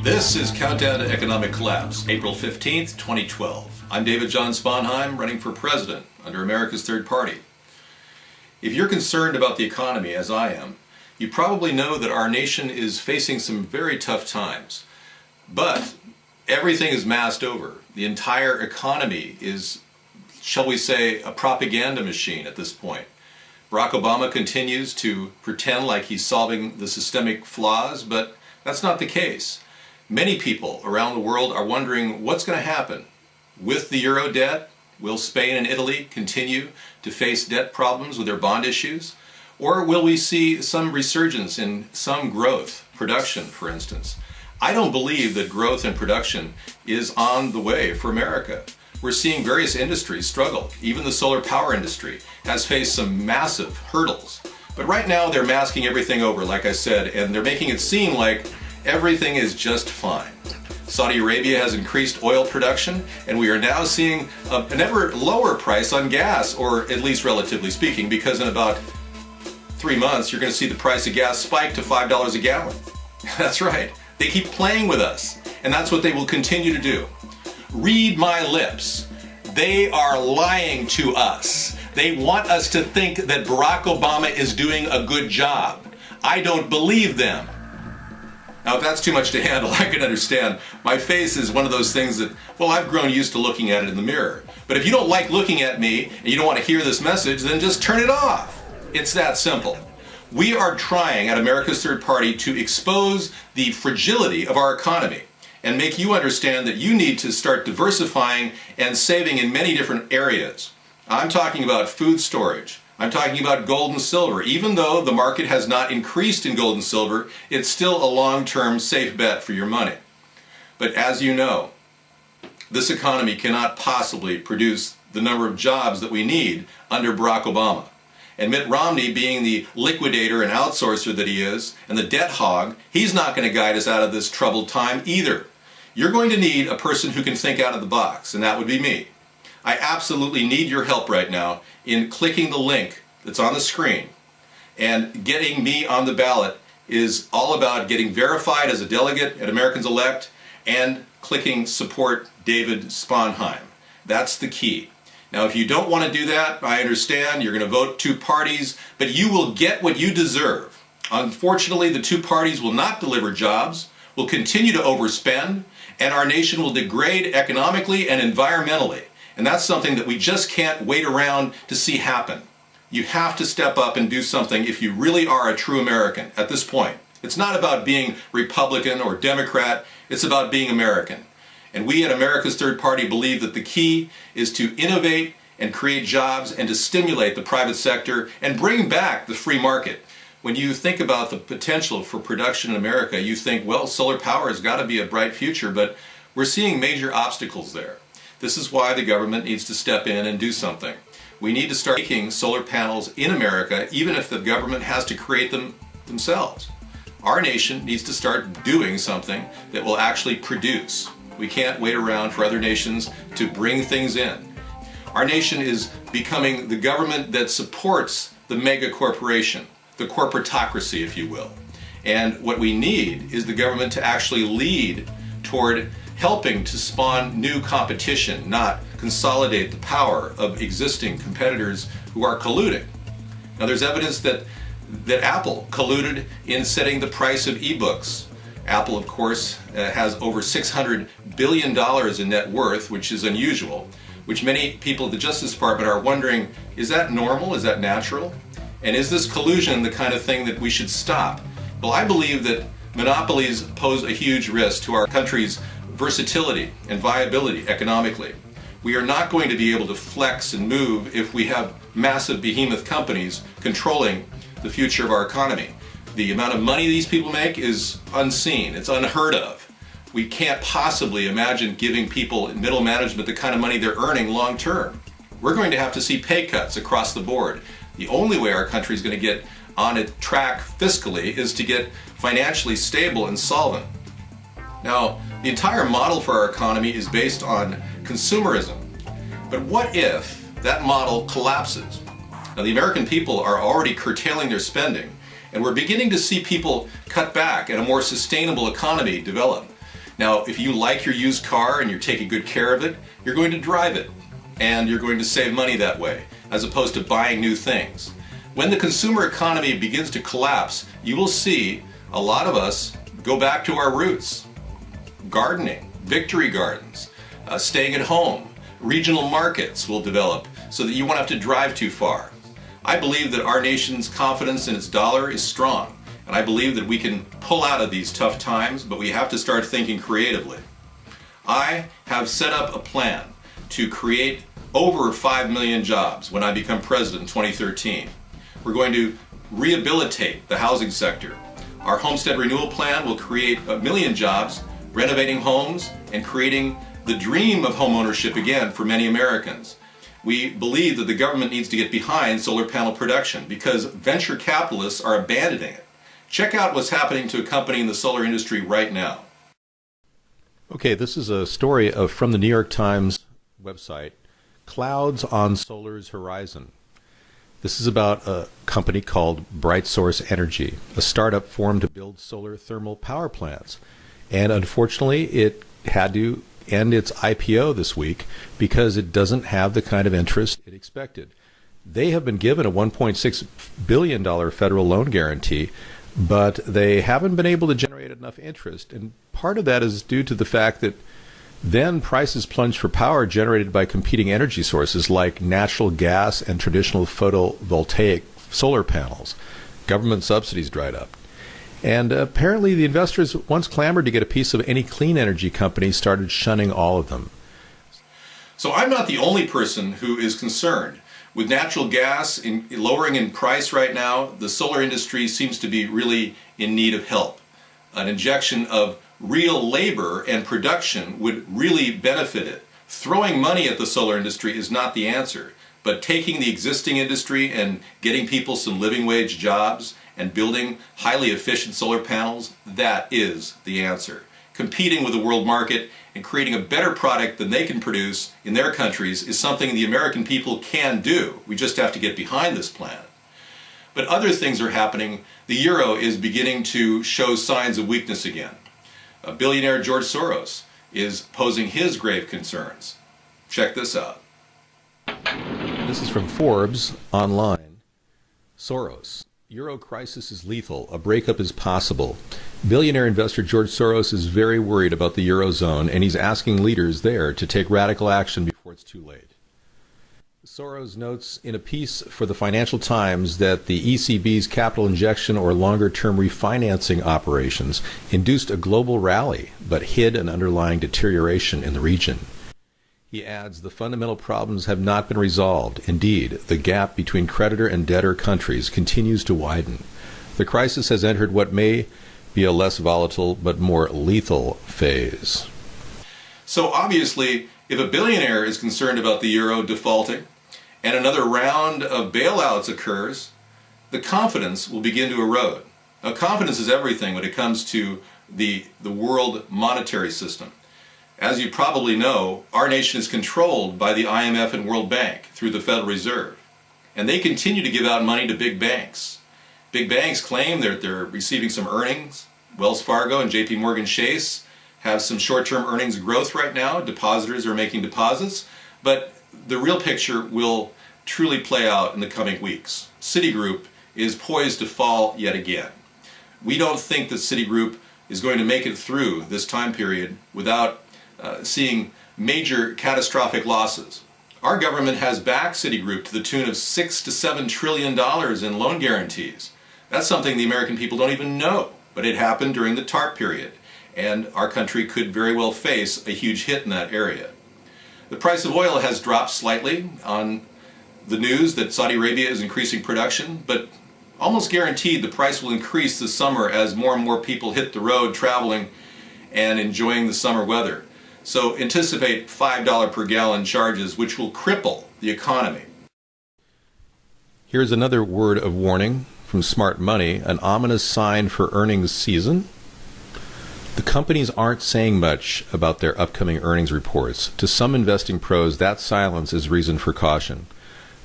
This is Countdown to Economic Collapse, April 15th, 2012. I'm David John Sponheim, running for president under America's Third Party. If you're concerned about the economy, as I am, you probably know that our nation is facing some very tough times. But everything is masked over. The entire economy is, shall we say, a propaganda machine at this point. Barack Obama continues to pretend like he's solving the systemic flaws, but that's not the case. Many people around the world are wondering what's going to happen with the euro debt. Will Spain and Italy continue to face debt problems with their bond issues? Or will we see some resurgence in some growth, production for instance? I don't believe that growth and production is on the way for America. We're seeing various industries struggle. Even the solar power industry has faced some massive hurdles. But right now they're masking everything over, like I said, and they're making it seem like everything is just fine. Saudi Arabia has increased oil production, and we are now seeing an ever lower price on gas, or at least relatively speaking, because in about 3 months you're going to see the price of gas spike to $5 a gallon. That's right. They keep playing with us, and that's what they will continue to do. Read my lips. They are lying to us. They want us to think that Barack Obama is doing a good job. I don't believe them. Now, if that's too much to handle, I can understand. My face is one of those things that, well, I've grown used to looking at it in the mirror. But if you don't like looking at me and you don't want to hear this message, then just turn it off. It's that simple. We are trying at America's Third Party to expose the fragility of our economy and make you understand that you need to start diversifying and saving in many different areas. I'm talking about food storage. I'm talking about gold and silver. Even though the market has not increased in gold and silver, it's still a long-term safe bet for your money. But as you know, this economy cannot possibly produce the number of jobs that we need under Barack Obama. And Mitt Romney, being the liquidator and outsourcer that he is, and the debt hog, he's not going to guide us out of this troubled time either. You're going to need a person who can think out of the box, and that would be me. I absolutely need your help right now in clicking the link that's on the screen. And getting me on the ballot is all about getting verified as a delegate at Americans Elect and clicking support David Sponheim. That's the key. Now, if you don't want to do that, I understand. You're going to vote two parties, but you will get what you deserve. Unfortunately, the two parties will not deliver jobs, will continue to overspend, and our nation will degrade economically and environmentally. And that's something that we just can't wait around to see happen. You have to step up and do something if you really are a true American at this point. It's not about being Republican or Democrat, it's about being American. And we at America's Third Party believe that the key is to innovate and create jobs and to stimulate the private sector and bring back the free market. When you think about the potential for production in America, you think, well, solar power has got to be a bright future, but we're seeing major obstacles there. This is why the government needs to step in and do something. We need to start making solar panels in America, even if the government has to create them themselves. Our nation needs to start doing something that will actually produce. We can't wait around for other nations to bring things in. Our nation is becoming the government that supports the mega corporation, the corporatocracy, if you will. And what we need is the government to actually lead toward helping to spawn new competition, not consolidate the power of existing competitors who are colluding. Now, there's evidence that Apple colluded in setting the price of ebooks. Apple, of course, has over $600 billion in net worth, which is unusual, which many people at the Justice Department are wondering, is that normal? Is that natural? And is this collusion the kind of thing that we should stop? Well, I believe that monopolies pose a huge risk to our country's versatility and viability economically. We are not going to be able to flex and move if we have massive behemoth companies controlling the future of our economy. The amount of money these people make is unseen. It's unheard of. We can't possibly imagine giving people in middle management the kind of money they're earning long term. We're going to have to see pay cuts across the board. The only way our country is going to get on a track fiscally is to get financially stable and solvent. Now, the entire model for our economy is based on consumerism. But what if that model collapses? Now, the American people are already curtailing their spending, and we're beginning to see people cut back and a more sustainable economy develop. Now, if you like your used car and you're taking good care of it, you're going to drive it, and you're going to save money that way, as opposed to buying new things. When the consumer economy begins to collapse, you will see a lot of us go back to our roots. Gardening, victory gardens, staying at home, regional markets will develop so that you won't have to drive too far. I believe that our nation's confidence in its dollar is strong, and I believe that we can pull out of these tough times, but we have to start thinking creatively. I have set up a plan to create over 5 million jobs when I become president in 2013. We're going to rehabilitate the housing sector. Our homestead renewal plan will create 1 million jobs, renovating homes and creating the dream of homeownership again for many Americans. We believe that the government needs to get behind solar panel production because venture capitalists are abandoning it. Check out what's happening to a company in the solar industry right now. Okay, this is a story from the New York Times website, Clouds on Solar's Horizon. This is about a company called Bright Source Energy, a startup formed to build solar thermal power plants. And unfortunately, it had to end its IPO this week because it doesn't have the kind of interest it expected. They have been given a $1.6 billion federal loan guarantee, but they haven't been able to generate enough interest. And part of that is due to the fact that then prices plunged for power generated by competing energy sources like natural gas and traditional photovoltaic solar panels. Government subsidies dried up. And apparently the investors once clamored to get a piece of any clean energy company started shunning all of them. So I'm not the only person who is concerned. With natural gas lowering in price right now, the solar industry seems to be really in need of help. An injection of real labor and production would really benefit it. Throwing money at the solar industry is not the answer, but taking the existing industry and getting people some living wage jobs and building highly efficient solar panels, that is the answer. Competing with the world market and creating a better product than they can produce in their countries is something the American people can do. We just have to get behind this plan. But other things are happening. The euro is beginning to show signs of weakness again. A billionaire George Soros is posing his grave concerns. Check this out. This is from Forbes online. Soros. Euro crisis is lethal. A breakup is possible. Billionaire investor George Soros is very worried about the Eurozone, and he's asking leaders there to take radical action before it's too late. Soros notes in a piece for the Financial Times that the ECB's capital injection or longer-term refinancing operations induced a global rally, but hid an underlying deterioration in the region. He adds the fundamental problems have not been resolved. Indeed, the gap between creditor and debtor countries continues to widen. The crisis has entered what may be a less volatile but more lethal phase. So obviously, if a billionaire is concerned about the euro defaulting and another round of bailouts occurs, the confidence will begin to erode. Now, confidence is everything when it comes to the world monetary system. As you probably know, our nation is controlled by the IMF and World Bank through the Federal Reserve. And they continue to give out money to big banks. Big banks claim that they're receiving some earnings. Wells Fargo and JP Morgan Chase have some short-term earnings growth right now. Depositors are making deposits. But the real picture will truly play out in the coming weeks. Citigroup is poised to fall yet again. We don't think that Citigroup is going to make it through this time period without seeing major catastrophic losses. Our government has backed Citigroup to the tune of $6 to $7 trillion in loan guarantees. That's something the American people don't even know, but it happened during the TARP period, and our country could very well face a huge hit in that area. The price of oil has dropped slightly on the news that Saudi Arabia is increasing production, but almost guaranteed the price will increase this summer as more and more people hit the road traveling and enjoying the summer weather. So anticipate $5 per gallon charges, which will cripple the economy. Here's another word of warning from Smart Money, an ominous sign for earnings season. The companies aren't saying much about their upcoming earnings reports. To some investing pros, that silence is reason for caution.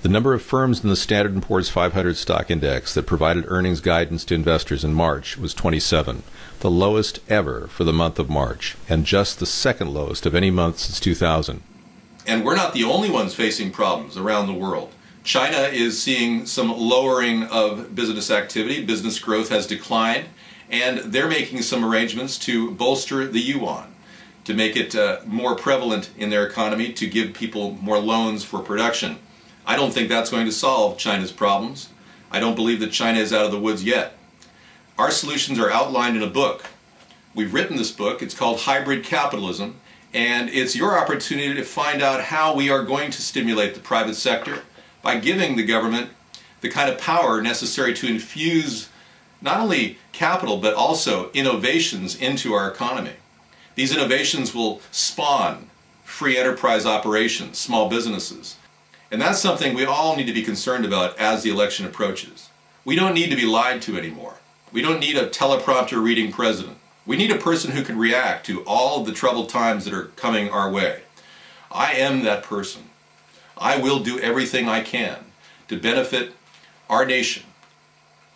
The number of firms in the Standard & Poor's 500 stock index that provided earnings guidance to investors in March was 27, the lowest ever for the month of March, and just the second lowest of any month since 2000. And we're not the only ones facing problems around the world. China is seeing some lowering of business activity. Business growth has declined, and they're making some arrangements to bolster the yuan, to make it more prevalent in their economy, to give people more loans for production. I don't think that's going to solve China's problems. I don't believe that China is out of the woods yet. Our solutions are outlined in a book. We've written this book. It's called Hybrid Capitalism, and it's your opportunity to find out how we are going to stimulate the private sector by giving the government the kind of power necessary to infuse not only capital but also innovations into our economy. These innovations will spawn free enterprise operations, small businesses. And that's something we all need to be concerned about as the election approaches. We don't need to be lied to anymore. We don't need a teleprompter reading president. We need a person who can react to all of the troubled times that are coming our way. I am that person. I will do everything I can to benefit our nation,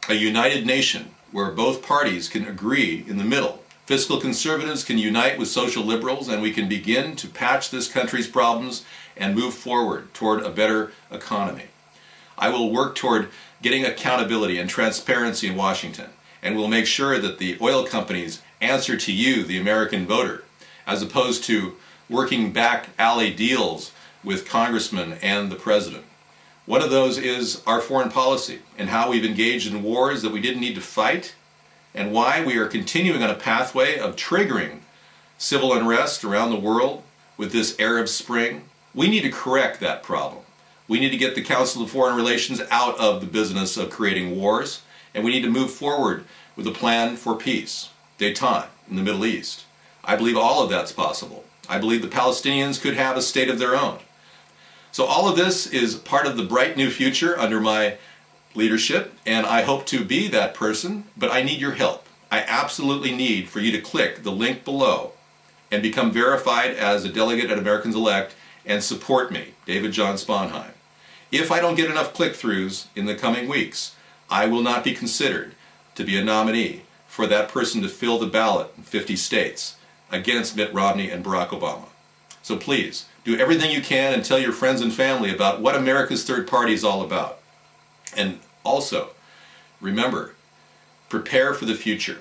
a united nation where both parties can agree in the middle. Fiscal conservatives can unite with social liberals, and we can begin to patch this country's problems and move forward toward a better economy. I will work toward getting accountability and transparency in Washington, and we'll make sure that the oil companies answer to you, the American voter, as opposed to working back alley deals with congressmen and the president. One of those is our foreign policy and how we've engaged in wars that we didn't need to fight, and why we are continuing on a pathway of triggering civil unrest around the world with this Arab Spring. We need to correct that problem. We need to get the Council of Foreign Relations out of the business of creating wars, and we need to move forward with a plan for peace, détente in the Middle East. I believe all of that's possible. I believe the Palestinians could have a state of their own. So all of this is part of the bright new future under my leadership, and I hope to be that person, but I need your help. I absolutely need for you to click the link below and become verified as a delegate at Americans Elect and support me, David John Sponheim. If I don't get enough click-throughs in the coming weeks, I will not be considered to be a nominee for that person to fill the ballot in 50 states against Mitt Romney and Barack Obama. So please, do everything you can and tell your friends and family about what America's Third Party is all about. And also, remember, prepare for the future.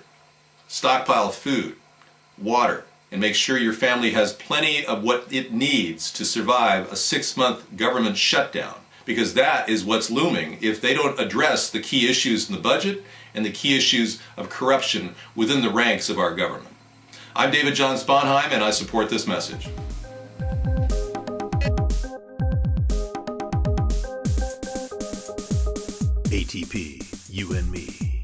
Stockpile food, water, and make sure your family has plenty of what it needs to survive a 6-month government shutdown, because that is what's looming if they don't address the key issues in the budget and the key issues of corruption within the ranks of our government. I'm David John Sponheim, and I support this message. ATP, you and me.